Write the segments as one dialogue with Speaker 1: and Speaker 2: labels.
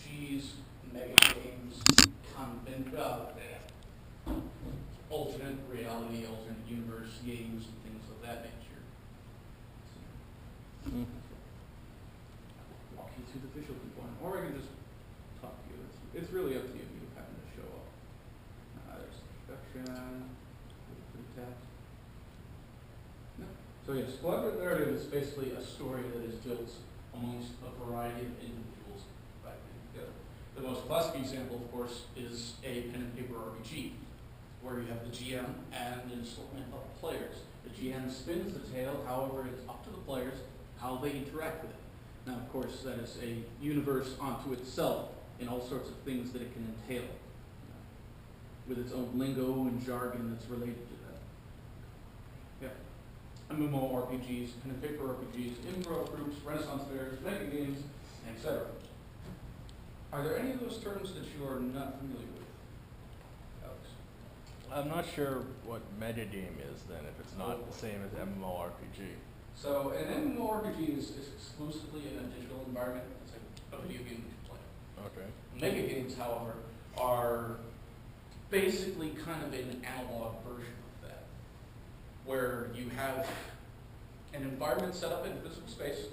Speaker 1: RPGs, mega games, alternate reality, alternate universe games, and things of that nature.
Speaker 2: Mm.
Speaker 1: Walk you through the visual component, or I can just talk to you. It's really up to you. You happen to show up. There's introduction. No. So yes, collaborative narrative is basically a story that is built amongst a variety of individuals. Right? The most classic example, of course, is a pen and paper RPG, where you have the GM and an assortment of players. The GM spins the tale, however, it's up to the players how they interact with it. Now, of course, that is a universe unto itself in all sorts of things that it can entail, with its own lingo and jargon that's related to that. Yeah. MMORPGs, pen and paper RPGs, improv groups, Renaissance fairs, mega games, etc. Are there any of those terms that you are not familiar with, Alex?
Speaker 2: I'm not sure what metagame is then, if it's not the same as MMORPG.
Speaker 1: So an MMORPG is exclusively in a digital environment. It's like a video game that you play.
Speaker 2: Okay.
Speaker 1: Mega games, however, are basically kind of an analog version of that, where you have an environment set up in physical space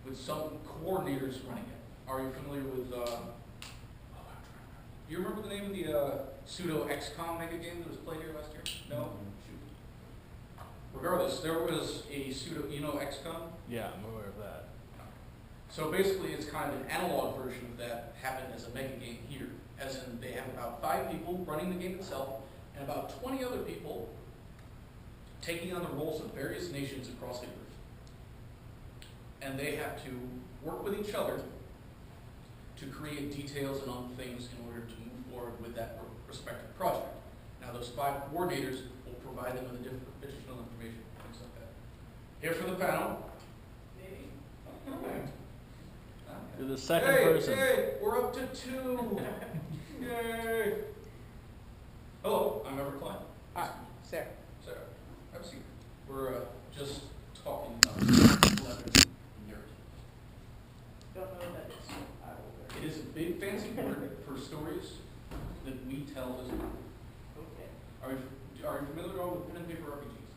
Speaker 1: with some coordinators running it. Are you familiar with, do you remember the name of the pseudo XCOM mega game that was played here last year? No? Shoot. Regardless, there was a pseudo, you know XCOM?
Speaker 2: Yeah, I'm aware of that.
Speaker 1: So basically it's kind of an analog version of that happened as a mega game here. As in they have about 5 people running the game itself and about 20 other people taking on the roles of various nations across the earth. And they have to work with each other to create details and other things in order to move forward with that respective project. Now those 5 coordinators will provide them with additional information, things like that. Here for the panel. Okay.
Speaker 2: You're the second person.
Speaker 1: Hey, we're up to 2. Yay. Hello, I'm Everett Klein.
Speaker 3: Hi, Sarah.
Speaker 1: Sarah, have a seat. We're just talking about collaborative narrative.
Speaker 3: Don't know what that is. I will
Speaker 1: It is a big fancy word for stories that we tell as a group.
Speaker 3: Okay.
Speaker 1: Are you familiar at all with pen and paper RPGs?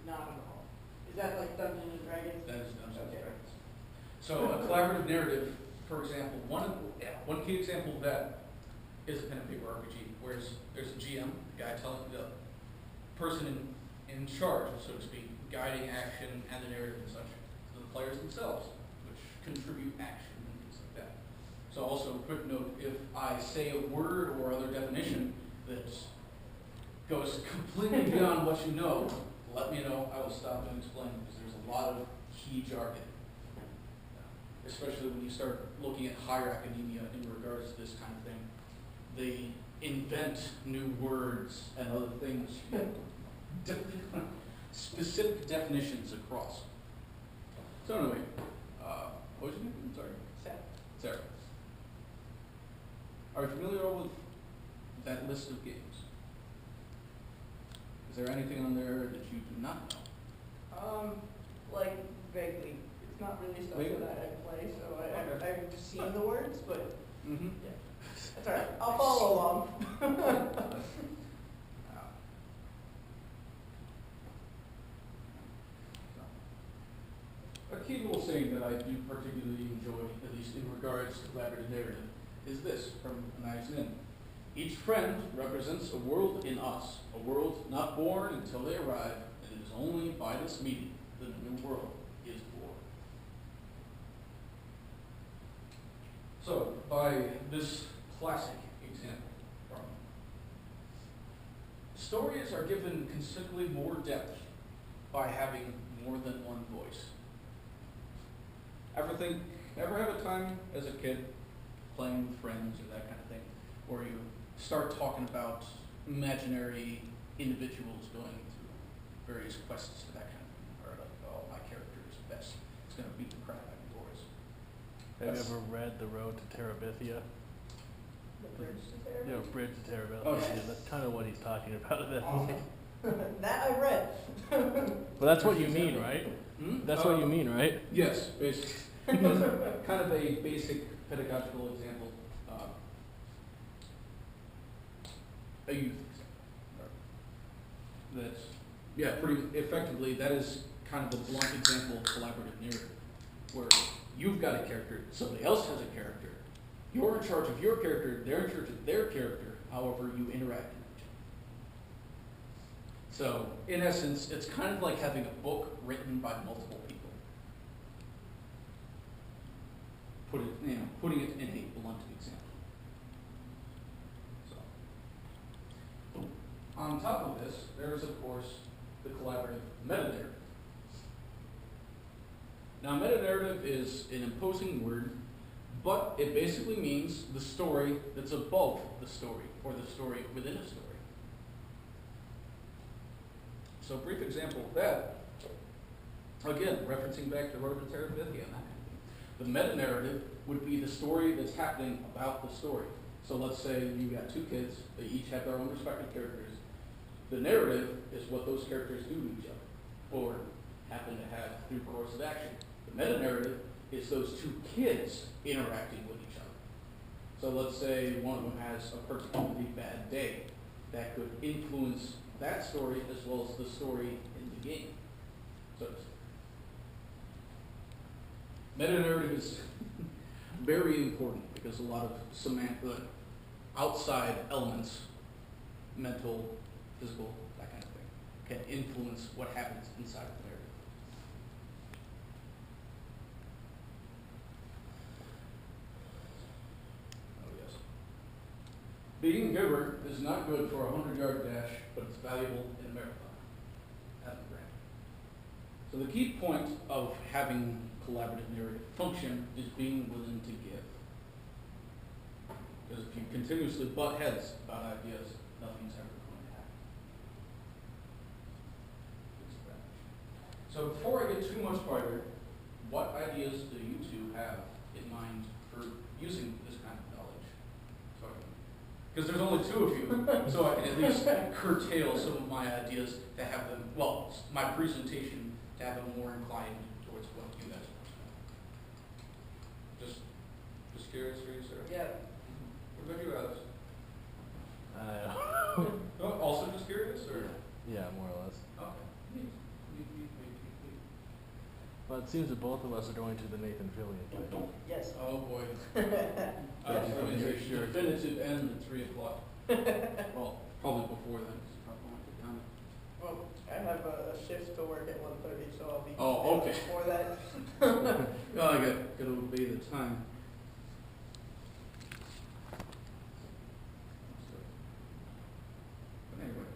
Speaker 3: Not at all. Is that like Dungeons and Dragons?
Speaker 1: That is Dungeons and
Speaker 3: Okay.
Speaker 1: Dragons. So a collaborative narrative, for example, one key example of that is a pen and paper RPG, where there's a GM, the guy telling the person in charge, so to speak, guiding action and the narrative and such, to the players themselves, which contribute action and things like that. So also a quick note, if I say a word or other definition that goes completely beyond what you know, let me know, I will stop and explain, because there's a lot of key jargon. Especially when you start looking at higher academia in regards to this kind of thing. They invent new words and other things, specific definitions across. So anyway, what was your name? I'm sorry.
Speaker 3: Sarah.
Speaker 1: Sarah. Are you familiar with that list of games? Is there anything on there that you do not know?
Speaker 3: Like vaguely. It's not really stuff
Speaker 1: Vaguely?
Speaker 3: that I play, so
Speaker 1: Okay.
Speaker 3: I've just seen the words, but
Speaker 1: Mm-hmm.
Speaker 3: yeah. That's all right. I'll follow along.
Speaker 1: A key little saying that I do particularly enjoy, at least in regards to collaborative narrative, is this from Knives In. Each friend represents a world in us, a world not born until they arrive, and it is only by this meeting that a new world is born. So, by this classic example, stories are given considerably more depth by having more than one voice. Ever have a time as a kid playing with friends or that kind of thing, where you start talking about imaginary individuals going through various quests for that kind of thing, or like, oh, my character is best, it's going to beat the crap out of yours.
Speaker 2: Have you ever read The Road to Terabithia?
Speaker 3: The bridge to Sarah?
Speaker 2: Yeah, Bridge to Terabithia.
Speaker 1: Oh.
Speaker 2: Yeah, that's kind of what he's talking about.
Speaker 3: That I read.
Speaker 2: Well, that's what you mean, right?
Speaker 1: Hmm?
Speaker 2: That's what you mean, right?
Speaker 1: Yes, basically. Kind of a basic pedagogical example a youth example. That's, yeah, pretty effectively, that is kind of a blunt example of collaborative narrative, where you've got a character, somebody else has a character, you're in charge of your character, they're in charge of their character, however you interact with each other. So, in essence, it's kind of like having a book written by multiple people. Putting it in a blunt example. So, on top of this, there is, of course, the collaborative meta-narrative. Now, meta-narrative is an imposing word, but it basically means the story that's above the story, or the story within a story. So, a brief example of that, again, referencing back to hereditary mythia and that kind of thing. The meta-narrative would be the story that's happening about the story. So let's say you got two kids, they each have their own respective characters. The narrative is what those characters do to each other, or happen to have through course of action. The meta-narrative is those two kids interacting with each other. So let's say one of them has a particularly bad day. That could influence that story as well as the story in the game. So meta-narrative is very important because a lot of outside elements, mental, physical, that kind of thing, can influence what happens inside the narrative. Oh yes. Being a giver is not good for a 100-yard dash, but it's valuable in a marathon. At the brand. So the key point of having collaborative narrative function is being willing to give. Because if you continuously butt heads about ideas, nothing's ever going to happen. So before I get too much farther, what ideas do you two have in mind for using this kind of knowledge? Because there's only two of you, so I can at least curtail some of my ideas to have them, well, my presentation to have them more inclined towards what you guys want to know. Just curious for you, sir?
Speaker 3: Yeah.
Speaker 1: What about you, Alex?
Speaker 2: Uh,
Speaker 1: Oh, also just curious, or?
Speaker 2: yeah, more or less.
Speaker 1: Okay. Neat.
Speaker 2: Well, it seems that both of us are going to the Nathan Fillion thing.
Speaker 3: Yes.
Speaker 1: Oh, boy.
Speaker 2: Yeah,
Speaker 1: There's
Speaker 2: sure.
Speaker 1: definitive end at 3 o'clock. Well, probably before then, 'cause it's probably not the time.
Speaker 3: Well, I have a shift to work at 1:30, so I'll be
Speaker 1: Oh, okay.
Speaker 3: before that.
Speaker 1: Oh, I gotta obey the time. But anyway.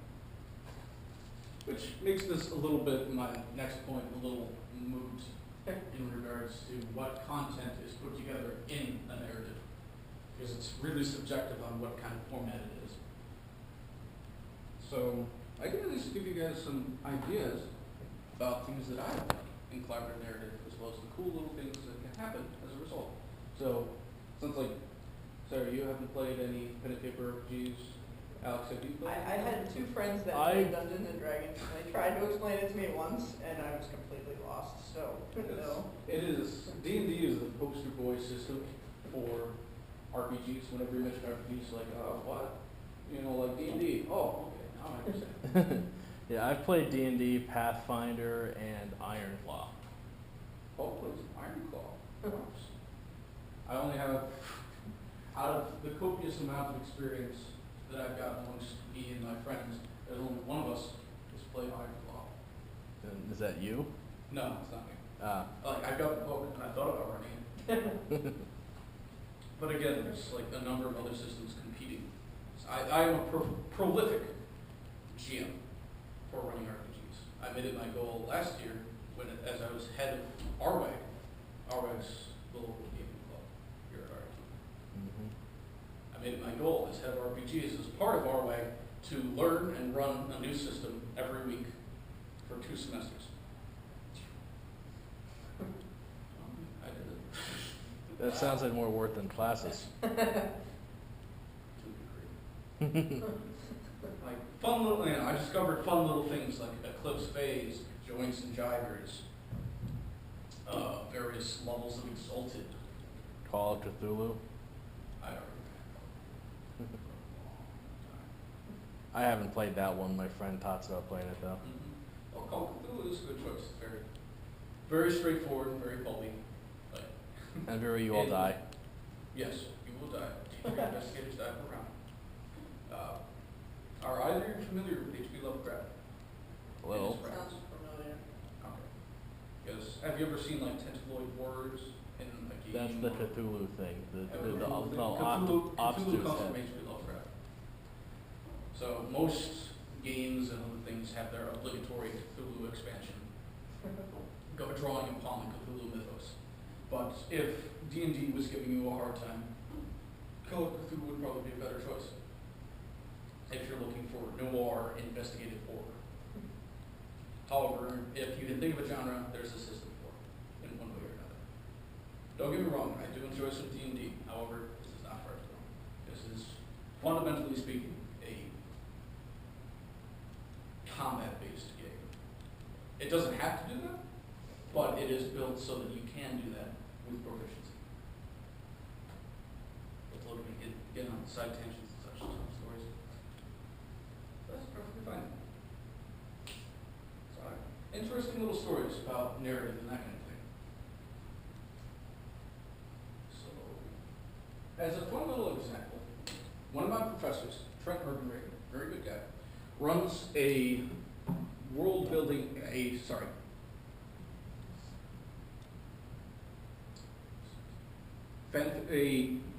Speaker 1: Which makes this a little bit, my next point, a little moot in regards to what content is put together in a narrative. Because it's really subjective on what kind of format it is. So, I can at least give you guys some ideas about things that I like in collaborative narrative, as well as the cool little things that can happen as a result. So, sounds like, Sarah, you haven't played any pen and paper RPGs. Alex, have you played?
Speaker 3: I had two friends that played Dungeons and Dragons, and they tried to explain it to me once, and I was completely lost, so, no.
Speaker 1: It is, D&D is the poster boy system for RPGs. Whenever you mention RPGs, like, what? You know, like D&D. Oh, okay, now I understand.
Speaker 2: Yeah, I've played D&D, Pathfinder, and Ironclaw.
Speaker 1: Oh, it's Ironclaw. I only have, out of the copious amount of experience that I've got amongst me and my friends, there's only one of us who's played Ironclaw.
Speaker 2: And is that you?
Speaker 1: No, it's not me.
Speaker 2: Ah.
Speaker 1: Like, I got the book and I thought about running it. But again, there's like a number of other systems competing. So I am a prolific GM for running RPGs. I made it my goal last year as I was head of RWAG. RWAG's the local gaming club here at RIT.
Speaker 2: Mm-hmm.
Speaker 1: I made it my goal as head of RPGs as part of RWAG to learn and run a new system every week for 2 semesters. I did it.
Speaker 2: That sounds like more work than classes.
Speaker 1: Like fun little, I discovered fun little things like eclipse phase, joints and gyres, various levels of exalted.
Speaker 2: Call of Cthulhu.
Speaker 1: I don't remember.
Speaker 2: I haven't played that one. My friend talks about playing it though.
Speaker 1: Well, Call of Cthulhu is a good choice. Very, very straightforward and very pulpy. Like,
Speaker 2: And very you all
Speaker 1: And-
Speaker 2: die.
Speaker 1: yes, you will die. Three investigators die per round. Are either of you familiar with H.P. Lovecraft?
Speaker 2: A little.
Speaker 1: And his friends?
Speaker 3: Sounds familiar.
Speaker 1: Okay. Because have you ever seen like tenticuloid horrors in a game?
Speaker 2: That's the
Speaker 1: or-
Speaker 2: Cthulhu thing. The
Speaker 1: Cthulhu
Speaker 2: Obtuse
Speaker 1: comes from
Speaker 2: head.
Speaker 1: H.P. Lovecraft. So most games and other things have their obligatory Cthulhu expansion, drawing upon the Cthulhu mythos. But if D&D was giving you a hard time, Call of Cthulhu would probably be a better choice. If you're looking for noir investigative horror. However, if you can think of a genre, there's a system for it, in one way or another. Don't get me wrong, I do enjoy some D&D. However, this is not for everyone. This is, fundamentally speaking, a combat-based game. It doesn't have to do that, but it is built so that you can do that with proficiency. Let's look at getting on side tangents and such stories. That's perfectly fine. So, interesting little stories about narrative and that kind of thing. So, as a fun little example, one of my professors, Trent Hergenrager, very good guy, runs a world building,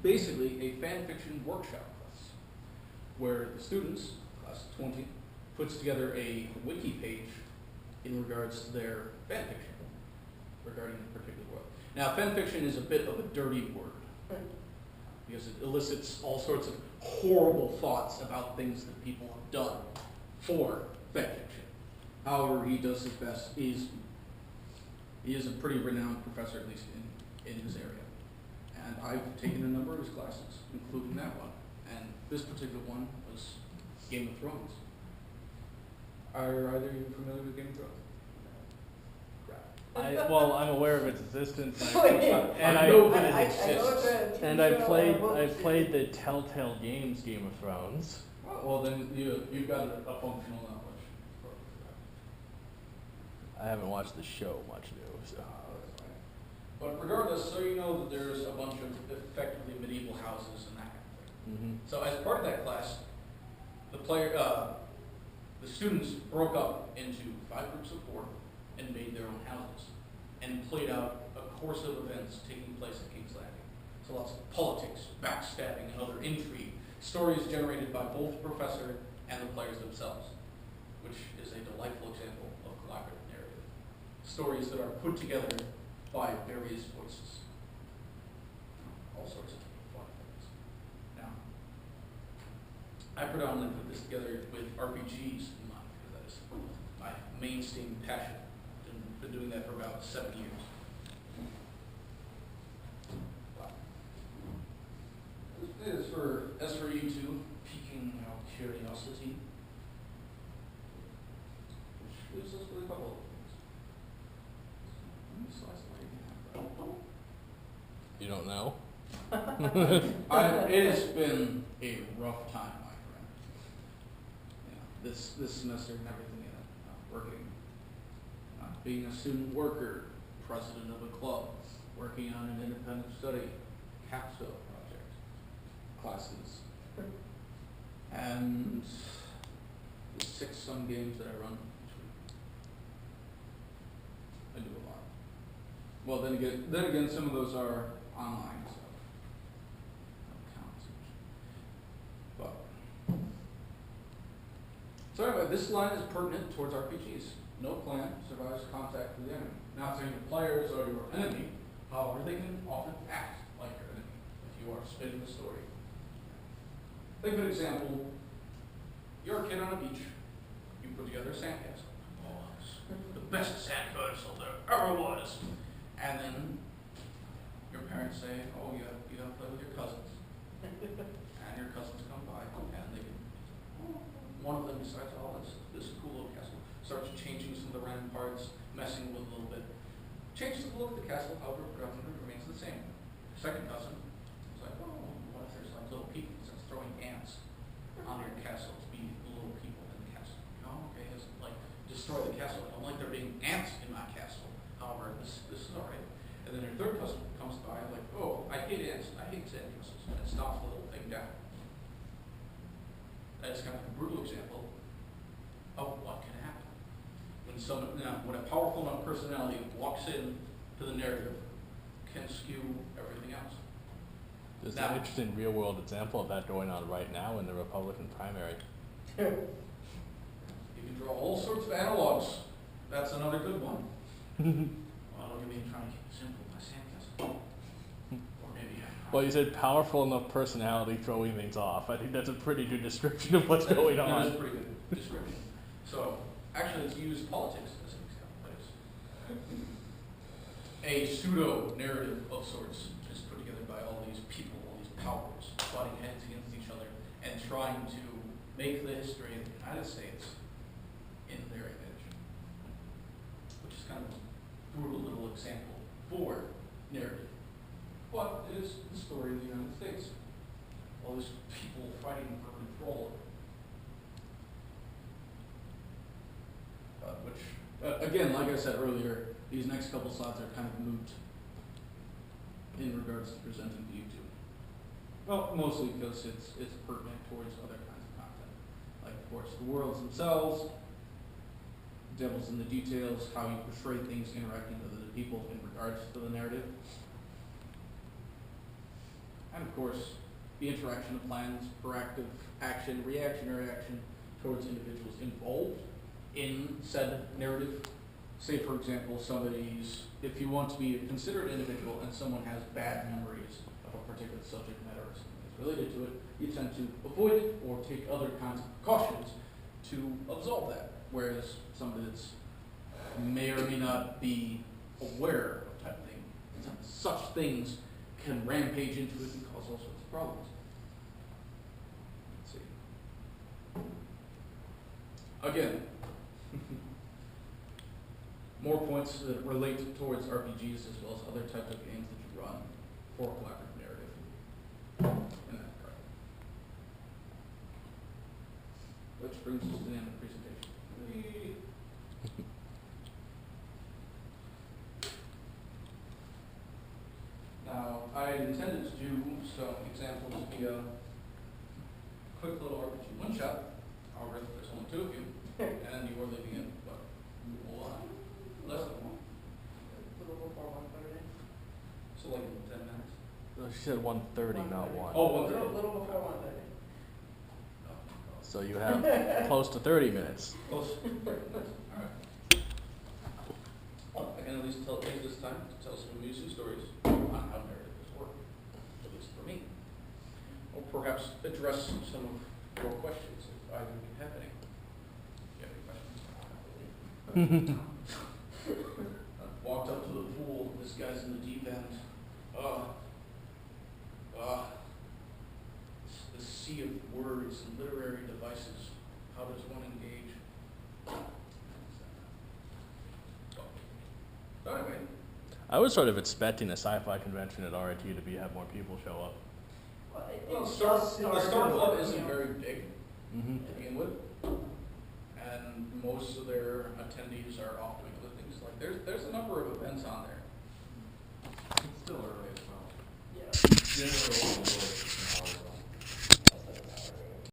Speaker 1: basically a fan fiction workshop class, where the students, class of 20, puts together a wiki page in regards to their fan fiction regarding a particular world. Now, fan fiction is a bit of a dirty word because it elicits all sorts of horrible thoughts about things that people have done for fan fiction. However, he does his best. He is a pretty renowned professor, at least in his area. And I've taken a number of his classes, including that one. And this particular one was Game of Thrones. Are either of you familiar with Game of Thrones? Crap.
Speaker 2: Well, I'm aware of its existence. And
Speaker 1: I know that
Speaker 3: I
Speaker 1: it
Speaker 3: know
Speaker 1: exists.
Speaker 3: it's a
Speaker 2: And
Speaker 3: TV show,
Speaker 2: I've played the Telltale Games Game of Thrones.
Speaker 1: Well, then you've got a functional knowledge.
Speaker 2: I haven't watched the show much new, so.
Speaker 1: That's fine. But regardless, so you know that there's a bunch of effectively medieval houses and that kind of thing.
Speaker 2: Mm-hmm.
Speaker 1: So as part of that class, the students broke up into 5 groups of 4 and made their own houses and played out a course of events taking place at King's Landing. So lots of politics, backstabbing, and other intrigue. Stories generated by both the professor and the players themselves, which is a delightful example of collaborative narrative. Stories that are put together by various voices. All sorts of fun things. Now, I predominantly put this together with RPGs in mind, because that is my mainstream passion. I've been doing that for about 7 years. Wow. As for you two, piquing our curiosity, which leaves us with a couple of things. Let me slice it right now.
Speaker 2: You don't know?
Speaker 1: It has been a rough time, my friend. This semester and everything in it. Working, being a student worker, president of a club, working on an independent study capstone project, classes, and the 6 games that I run each week. I do a lot. Well, then again, some of those are online, so don't count as much. But so anyway, this line is pertinent towards RPGs. No plan survives contact with the enemy. Not saying the players are your enemy, however, they can often act like your enemy if you are spinning the story. Think of an example. You're a kid on a beach. You put together a sandcastle. Oh, it's the best sandcastle there ever was. And then your parents say, oh, you gotta play with your cousins. And your cousins come by, and they can, one of them decides, oh, this is a cool little castle. Starts changing some of the random parts, messing with it a little bit. Changes the look of the castle, however, predominantly remains the same. Second cousin is like, oh, what if there's like little people, starts throwing ants stops the whole thing down. That's kind of a brutal example of what can happen. When a powerful enough personality walks in to the narrative, can skew everything else.
Speaker 2: There's
Speaker 1: Now-
Speaker 2: an interesting real-world example of that going on right now in the Republican primary.
Speaker 1: You can draw all sorts of analogs. That's another good one. Well, look at me trying to keep it simple, my sandcastle. Or maybe
Speaker 2: Well, you said powerful enough personality throwing things off. I think that's a pretty good description of what's going
Speaker 1: That is a
Speaker 2: on.
Speaker 1: pretty good description. So, actually, it's used politics as an example. But it's a pseudo-narrative of sorts is put together by all these people, all these powers, butting heads against each other, and trying to make the history of the United States in their image. Which is kind of a brutal little example for narrative. But it is the story of the United States. All these people fighting for control. Which, again, like I said earlier, these next couple slides are kind of moot in regards to presenting to YouTube. Well, mostly because it's pertinent towards other kinds of content. Like, of course, the worlds themselves, devil's in the details, how you portray things interacting with other people in regards to the narrative. And of course, the interaction of plans, proactive action, reactionary action towards individuals involved in said narrative. Say, for example, if you want to be a considered individual and someone has bad memories of a particular subject matter or something that's related to it, you tend to avoid it or take other kinds of precautions to absolve that. Whereas somebody that's may or may not be aware of type thing, such things can rampage into it and cause all sorts of problems. Let's see. Again, more points that relate towards RPGs as well as other types of games that you run for collaborative narrative in that regard. Which brings us to the end of the presentation. Now, I intended to do some examples via quick little RPG one-shot. However, there's only 2 of you, and you are leaving in, what, 1? Less than 1?
Speaker 3: A little before 1:30.
Speaker 1: So like 10 minutes?
Speaker 2: No, she said 1:30, not 1.
Speaker 1: Oh,
Speaker 3: A
Speaker 1: 1:30.
Speaker 3: little before 1:30.
Speaker 1: Oh,
Speaker 2: So you have close to 30 minutes.
Speaker 1: close. All right. Well, I can at least take this time to tell some amusing stories on how narratives work, at least for me. Or perhaps address some of your questions if either of you have any. You have any questions? I walked up to the pool, this guy's in the deep end. The sea of words and literary devices. How does one engage? So anyway,
Speaker 2: I was sort of expecting a sci-fi convention at RIT to have more people show up.
Speaker 1: well,
Speaker 3: It
Speaker 1: Star
Speaker 3: does start
Speaker 1: Club
Speaker 3: with,
Speaker 1: isn't
Speaker 3: you know,
Speaker 1: very big
Speaker 2: Mm-hmm.
Speaker 1: to begin with, and most of their attendees are off doing other things. Like there's a number of events on there. It's still early as well.
Speaker 3: Yeah.
Speaker 1: General